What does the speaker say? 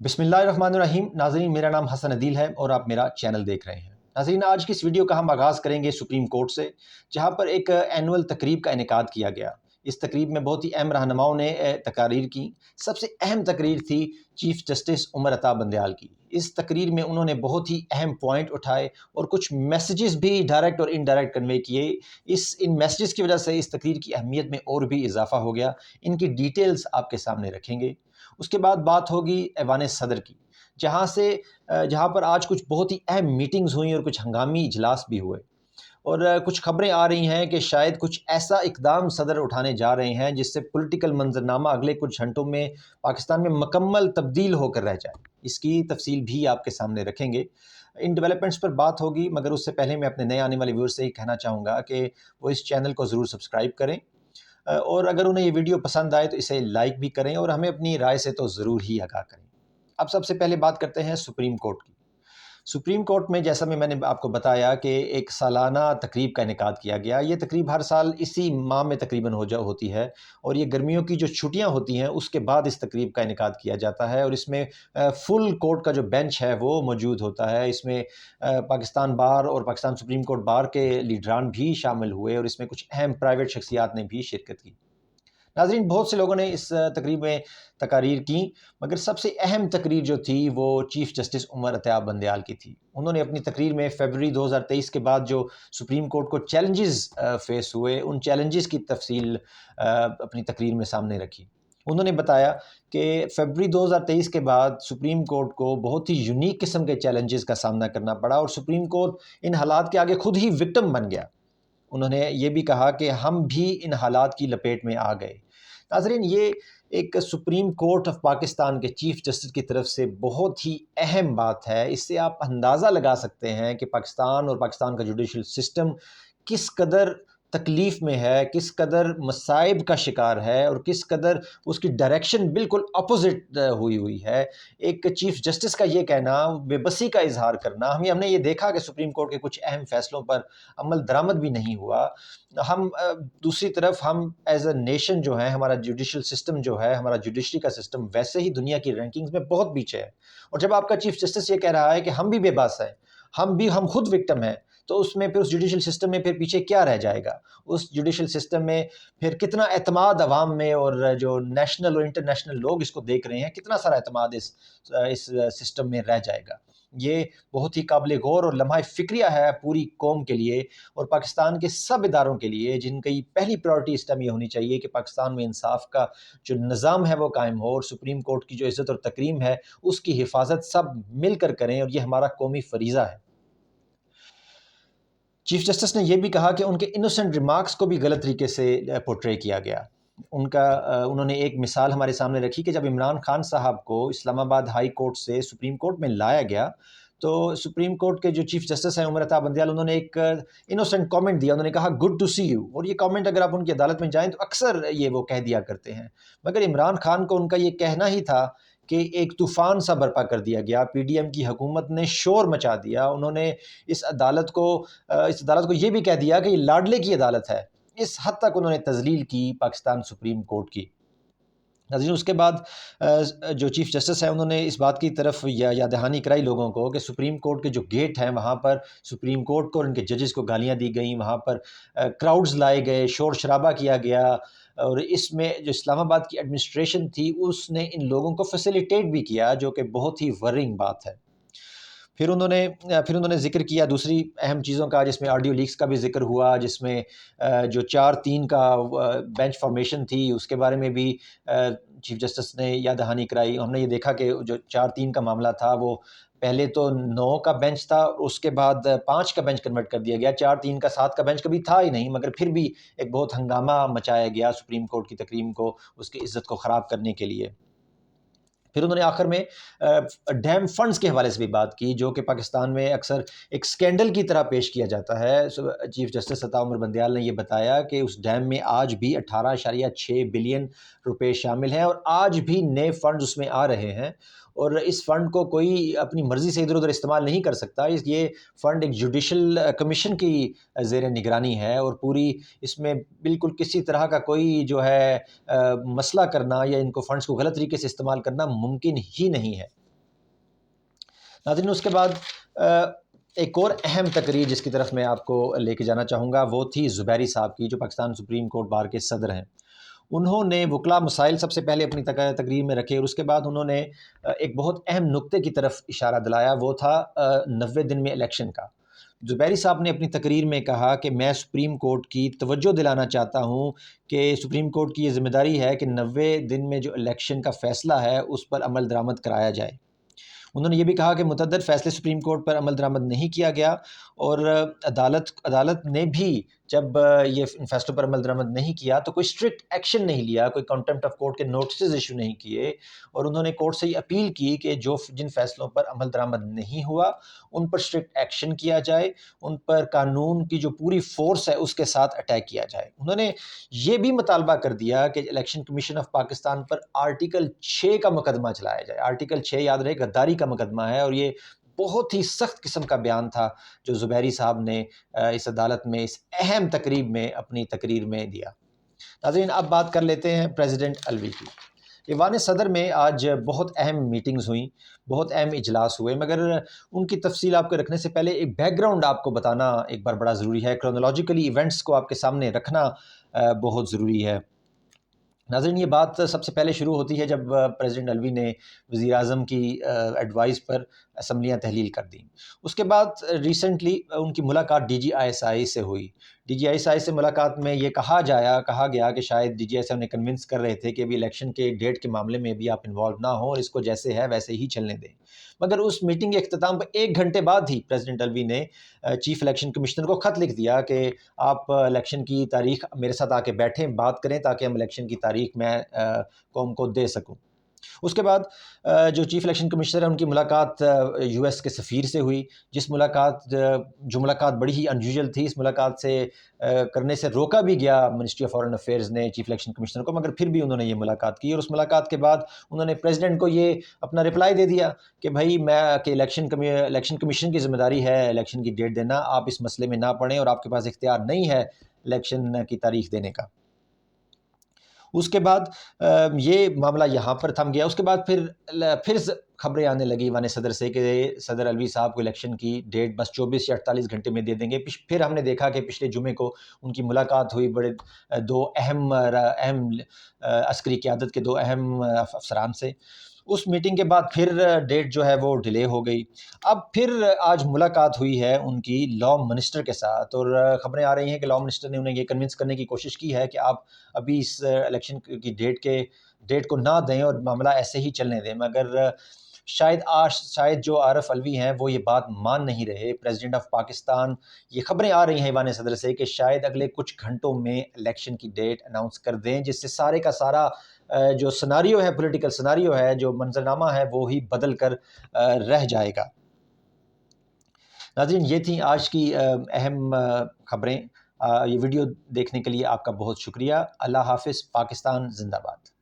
बिस्मिल्लाहिर्रहमानिर्रहीम। नाज़रीन, मेरा नाम हसन अदील है और आप मेरा चैनल देख रहे हैं। नाज़रीन, आज की इस वीडियो का हम आगाज़ करेंगे सुप्रीम कोर्ट से, जहाँ पर एक एनुअल तकरीब का इनेकाद किया गया। इस तकरीब में बहुत ही अहम रहनुमाओं ने तकारीर की। सबसे अहम तकरीर थी चीफ़ जस्टिस उमर अता बंदयाल की। इस तकरीर में उन्होंने बहुत ही अहम पॉइंट उठाए और कुछ मैसेजेस भी डायरेक्ट और इनडायरेक्ट कन्वे किए। इन मैसेजेस की वजह से इस तकरीर की अहमियत में और भी इजाफा हो गया। इनकी डिटेल्स आपके सामने रखेंगे। उसके बाद बात होगी ऐवान सदर की, जहाँ पर आज कुछ बहुत ही अहम मीटिंग्स हुई और कुछ हंगामी इजलास भी हुए। और कुछ खबरें आ रही हैं कि शायद कुछ ऐसा इकदाम सदर उठाने जा रहे हैं जिससे पॉलिटिकल मंजरनामा अगले कुछ घंटों में पाकिस्तान में मुकम्मल तब्दील होकर रह जाए। इसकी तफसील भी आपके सामने रखेंगे। इन डेवलपमेंट्स पर बात होगी, मगर उससे पहले मैं अपने नए आने वाले व्यूअर्स से ही कहना चाहूँगा कि वो इस चैनल को ज़रूर सब्सक्राइब करें, और अगर उन्हें ये वीडियो पसंद आए तो इसे लाइक भी करें और हमें अपनी राय से तो ज़रूर ही आगाह करें। अब सबसे पहले बात करते हैं सुप्रीम कोर्ट की। सुप्रीम कोर्ट में, जैसा मैंने आपको बताया कि एक सालाना तकरीब का इनेकाद किया गया। ये तकरीब हर साल इसी माह में तकरीबन होती है, और ये गर्मियों की जो छुट्टियां होती हैं उसके बाद इस तकरीब का इनेकाद किया जाता है। और इसमें फुल कोर्ट का जो बेंच है वो मौजूद होता है। इसमें पाकिस्तान बार और पाकिस्तान सुप्रीम कोर्ट बार के लीडरान भी शामिल हुए, और इसमें कुछ अहम प्राइवेट शख्सियात ने भी शिरकत की। नाज़रीन, बहुत से लोगों ने इस तकरीब में तकारीर की, मगर सबसे अहम तकरीर जो थी वो चीफ़ जस्टिस उमर अता बंदयाल की थी। उन्होंने अपनी तकरीर में फ़रवरी 2023 के बाद जो सुप्रीम कोर्ट को चैलेंजेस फेस हुए, उन चैलेंजेस की तफसील अपनी तकरीर में सामने रखी। उन्होंने बताया कि फ़रवरी 2023 के बाद सुप्रीम कोर्ट को बहुत ही यूनिक किस्म के चैलेंजेस का सामना करना पड़ा, और सुप्रीम कोर्ट इन हालात के आगे खुद ही विक्टिम बन गया। उन्होंने ये भी कहा कि हम भी इन हालात की लपेट में आ गए। नाज़रीन, ये एक सुप्रीम कोर्ट ऑफ पाकिस्तान के चीफ़ जस्टिस की तरफ से बहुत ही अहम बात है। इससे आप अंदाज़ा लगा सकते हैं कि पाकिस्तान और पाकिस्तान का जुडिशल सिस्टम किस कदर तकलीफ़ में है, किस कदर मसाइब का शिकार है, और किस कदर उसकी डायरेक्शन बिल्कुल अपोज़िट हुई है। एक चीफ़ जस्टिस का ये कहना, बेबसी का इज़हार करना, हमने ये देखा कि सुप्रीम कोर्ट के कुछ अहम फ़ैसलों पर अमल दरामद भी नहीं हुआ। दूसरी तरफ हम एज़ अ नेशन जो है, हमारा जुडिशल सिस्टम जो है, हमारा जुडिशरी का सिस्टम वैसे ही दुनिया की रैंकिंग्स में बहुत पीछे है। और जब आपका चीफ़ जस्टिस ये कह रहा है कि हम भी बेबस हैं, हम खुद विक्टिम हैं, तो उसमें फिर उस जुडिशल सिस्टम में फिर पीछे क्या रह जाएगा? उस जुडिशल सिस्टम में फिर कितना एतमाद अवाम में, और जो नेशनल और इंटरनेशनल लोग इसको देख रहे हैं, कितना सारा एतमाद इस सिस्टम में रह जाएगा? ये बहुत ही काबिल गौर और लम्हा फ़िक्रिया है पूरी कौम के लिए और पाकिस्तान के सब इदारों के लिए, जिनकी पहली प्रायोरिटी इस टाइम ये होनी चाहिए कि पाकिस्तान में इंसाफ का जो निज़ाम है वो कायम हो, और सुप्रीम कोर्ट की जो इज़्ज़त और तकरीम है उसकी हिफाजत सब मिलकर करें, और ये हमारा कौमी फ़रीज़ा है। चीफ जस्टिस ने यह भी कहा कि उनके इनोसेंट रिमार्क्स को भी गलत तरीके से पोर्ट्रे किया गया। उन्होंने एक मिसाल हमारे सामने रखी कि जब इमरान खान साहब को इस्लामाबाद हाई कोर्ट से सुप्रीम कोर्ट में लाया गया, तो सुप्रीम कोर्ट के जो चीफ जस्टिस हैं उमर अता बंदयाल, उन्होंने एक इनोसेंट कमेंट दिया। उन्होंने कहा गुड टू सी यू, और ये कमेंट अगर आप उनकी अदालत में जाएं तो अक्सर ये वो कह दिया करते हैं। मगर इमरान खान को उनका ये कहना ही था कि एक तूफ़ान सा बर्पा कर दिया गया। पीडीएम की हुकूमत ने शोर मचा दिया। उन्होंने इस अदालत को ये भी कह दिया कि ये लाडले की अदालत है। इस हद तक उन्होंने तज़लील की पाकिस्तान सुप्रीम कोर्ट की। नाज़रीन, उसके बाद जो चीफ़ जस्टिस हैं उन्होंने इस बात की तरफ याद दहानी कराई लोगों को कि सुप्रीम कोर्ट के जो गेट हैं वहाँ पर सुप्रीम कोर्ट को और उनके जजेस को गालियाँ दी गई, वहाँ पर क्राउड्स लाए गए, शोर शराबा किया गया, और इसमें जो इस्लामाबाद की एडमिनिस्ट्रेशन थी उसने इन लोगों को फैसिलिटेट भी किया, जो कि बहुत ही वर्रिंग बात है। फिर उन्होंने ज़िक्र किया दूसरी अहम चीज़ों का, जिसमें ऑडियो लीक्स का भी ज़िक्र हुआ, जिसमें जो 4-3 का बेंच फॉर्मेशन थी उसके बारे में भी चीफ जस्टिस ने याद दहानी कराई। हमने ये देखा कि जो 4-3 का मामला था वो पहले तो 9 का बेंच था, उसके बाद 5 का बेंच कन्वर्ट कर दिया गया। 4-3 का 7 का बेंच कभी था ही नहीं, मगर फिर भी एक बहुत हंगामा मचाया गया सुप्रीम कोर्ट की तकरीम को, उसकी इज़्ज़त को ख़राब करने के लिए। फिर उन्होंने आखिर में डैम फंड्स के हवाले से भी बात की, जो कि पाकिस्तान में अक्सर एक स्कैंडल की तरह पेश किया जाता है। चीफ जस्टिस अता उमर बंदयाल ने ये बताया कि उस डैम में आज भी 18.6 बिलियन रुपए शामिल हैं, और आज भी नए फंड्स उसमें आ रहे हैं, और इस फ़ंड को कोई अपनी मर्ज़ी से इधर उधर इस्तेमाल नहीं कर सकता। ये फ़ंड एक जुडिशल कमीशन की ज़ेर निगरानी है, और पूरी इसमें बिल्कुल किसी तरह का कोई जो है मसला करना या इनको फ़ंड्स को गलत तरीके से इस्तेमाल करना मुमकिन ही नहीं है। ناظرین اس کے بعد ایک اور اہم تقریر جس کی طرف میں آپ کو لے کے جانا چاہوں گا وہ تھی زبیری صاحب کی، جو پاکستان سپریم کورٹ بار کے صدر ہیں۔ انہوں نے وکلا مسائل سب سے پہلے اپنی تقریر میں رکھے، اور اس کے بعد انہوں نے ایک بہت اہم نقطے کی طرف اشارہ دلایا، وہ تھا 90 دن میں الیکشن کا۔ زبیری صاحب نے اپنی تقریر میں کہا کہ میں سپریم کورٹ کی توجہ دلانا چاہتا ہوں کہ سپریم کورٹ کی یہ ذمہ داری ہے کہ 90 دن میں جو الیکشن کا فیصلہ ہے اس پر عمل درآمد کرایا جائے۔ انہوں نے یہ بھی کہا کہ متعدد فیصلے سپریم کورٹ پر عمل درآمد نہیں کیا گیا، اور عدالت نے بھی جب یہ ان فیصلوں پر عمل درآمد نہیں کیا تو کوئی اسٹرکٹ ایکشن نہیں لیا، کوئی کنٹمپٹ آف کورٹ کے نوٹسز ایشو نہیں کیے، اور انہوں نے کورٹ سے یہ اپیل کی کہ جن فیصلوں پر عمل درآمد نہیں ہوا ان پر اسٹرکٹ ایکشن کیا جائے، ان پر قانون کی جو پوری فورس ہے اس کے ساتھ اٹیک کیا جائے۔ انہوں نے یہ بھی مطالبہ کر دیا کہ election commission of Pakistan per article 6 کا مقدمہ چلایا جائے۔ آرٹیکل 6 یاد رہے غداری کا مقدمہ ہے، اور یہ بہت ہی سخت قسم کا بیان تھا جو زبیری صاحب نے اس عدالت میں اس اہم تقریب میں اپنی تقریر میں دیا۔ ناظرین اب بات کر لیتے ہیں پریزیڈنٹ الوی کی۔ ایوان صدر میں آج بہت اہم میٹنگز ہوئیں، بہت اہم اجلاس ہوئے، مگر ان کی تفصیل آپ کو رکھنے سے پہلے ایک بیک گراؤنڈ آپ کو بتانا ایک بار بڑا ضروری ہے، کرونالوجیکلی ایونٹس کو آپ کے سامنے رکھنا بہت ضروری ہے۔ ناظرین یہ بات سب سے پہلے شروع ہوتی ہے جب پریزیڈنٹ الوی نے وزیر اعظم کی ایڈوائز پر اسمبلیاں تحلیل کر دیں۔ اس کے بعد ریسنٹلی ان کی ملاقات D G I S I سے ہوئی۔ D G I S I سے ملاقات میں یہ کہا گیا کہ شاید ڈی جی ایس آئی انہیں کنونس کر رہے تھے کہ ابھی الیکشن کے ڈیٹ کے معاملے میں بھی آپ انوالو نہ ہوں اور اس کو جیسے ہے ویسے ہی چلنے دیں، مگر اس میٹنگ کے اختتام پر 1 گھنٹے بعد ہی پریزیڈنٹ الوی نے چیف الیکشن کمشنر کو خط لکھ دیا کہ آپ الیکشن کی تاریخ میرے ساتھ آ کے بیٹھیں، بات کریں تاکہ ہم الیکشن کی تاریخ میں قوم کو دے سکوں۔ اس کے بعد جو چیف الیکشن کمشنر ہیں ان کی ملاقات یو ایس کے سفیر سے ہوئی، جو ملاقات بڑی ہی انیوژل تھی۔ اس ملاقات سے کرنے سے روکا بھی گیا منسٹری آف فارن افیئرز نے چیف الیکشن کمشنر کو، مگر پھر بھی انہوں نے یہ ملاقات کی، اور اس ملاقات کے بعد انہوں نے پریزیڈنٹ کو یہ اپنا رپلائی دے دیا کہ بھائی کہ الیکشن کمیشن کی ذمہ داری ہے الیکشن کی ڈیٹ دینا، آپ اس مسئلے میں نہ پڑیں اور آپ کے پاس اختیار نہیں ہے الیکشن کی تاریخ دینے کا۔ اس کے بعد یہ معاملہ یہاں پر تھم گیا۔ اس کے بعد پھر خبریں آنے لگی ایوان صدر سے کہ صدر الوی صاحب کو الیکشن کی ڈیٹ بس 24 یا 48 گھنٹے میں دے دیں گے۔ پھر ہم نے دیکھا کہ پچھلے جمعے کو ان کی ملاقات ہوئی دو اہم عسکری قیادت کے 2 اہم افسران سے۔ اس میٹنگ کے بعد پھر ڈیٹ جو ہے وہ ڈیلے ہو گئی۔ اب پھر آج ملاقات ہوئی ہے ان کی لاء منسٹر کے ساتھ، اور خبریں آ رہی ہیں کہ لاء منسٹر نے انہیں یہ کنونس کرنے کی کوشش کی ہے کہ آپ ابھی اس الیکشن کی ڈیٹ کو نہ دیں اور معاملہ ایسے ہی چلنے دیں، مگر شاید جو عارف الوی ہیں وہ یہ بات مان نہیں رہے۔ پریزیڈنٹ آف پاکستان، یہ خبریں آ رہی ہیں ایوان صدر سے کہ شاید اگلے کچھ گھنٹوں میں الیکشن کی ڈیٹ اناؤنس کر دیں، جس سے سارے کا سارا جو سناریو ہے، پولیٹیکل سناریو ہے، جو منظرنامہ ہے، وہ ہی بدل کر رہ جائے گا۔ ناظرین یہ تھیں آج کی اہم خبریں۔ یہ ویڈیو دیکھنے کے لیے آپ کا بہت شکریہ۔ اللہ حافظ۔ پاکستان زندہ باد۔